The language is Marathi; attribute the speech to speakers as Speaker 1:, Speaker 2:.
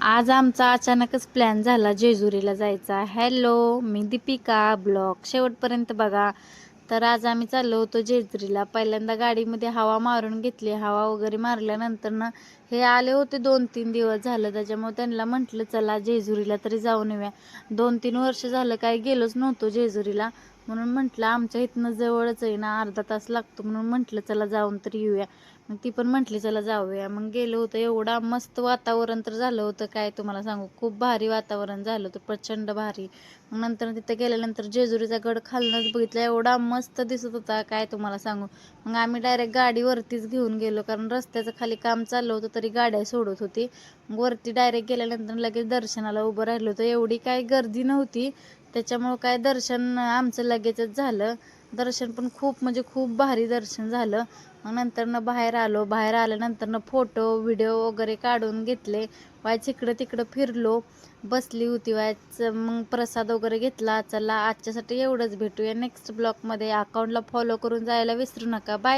Speaker 1: आज आमचा अचानकच प्लॅन झाला जेजुरीला जायचा. हॅलो, मी दीपिका. ब्लॉग शेवटपर्यंत बघा. तर आज आम्ही चाललो होतो जेजुरीला. पहिल्यांदा गाडीमध्ये हवा मारून घेतली. हवा वगैरे मारल्यानंतर ना हे आले होते 2-3 दिवस झालं, त्याच्यामुळे त्यांना म्हटलं चला जेजुरीला तरी जाऊन येऊया. 2-3 वर्ष झालं काही गेलोच नव्हतो जेजुरीला, म्हणून म्हटलं आमच्या इथनं जवळच आहे ना, अर्धा तास लागतो, म्हणून म्हटलं चला जाऊन तरी येऊया. मग ती पण म्हटली चला जाऊया. मग गेलो होतो. एवढा मस्त वातावरण तर झालं होतं काय तुम्हाला सांगू, खूप भारी वातावरण झालं होतं, प्रचंड भारी. मग नंतर तिथे गेल्यानंतर जेजुरीचा गड खालनच बघितला, एवढा मस्त दिसत होता काय तुम्हाला सांगू. मग आम्ही डायरेक्ट गाडीवरतीच घेऊन गेलो, कारण रस्त्याचं खाली काम चाललं होतं तरी गाड्या सोडत होती. मग वरती डायरेक्ट गेल्यानंतर लगेच दर्शनाला उभं राहिलो होतं. एवढी काय गर्दी नव्हती, त्याच्यामुळं काय दर्शन आमचं लगेचच झालं. दर्शन पण खूप म्हणजे खूप भारी दर्शन झालं. मग नंतरनं बाहेर आलो. बाहेर आल्यानंतरनं फोटो व्हिडिओ वगैरे काढून घेतले. वायच इकडं तिकडं फिरलो, बसली होती वायच. मग प्रसाद वगैरे घेतला. चला आजच्यासाठी एवढंच, भेटूया नेक्स्ट ब्लॉगमध्ये. अकाउंटला फॉलो करून जायला विसरू नका. बाय.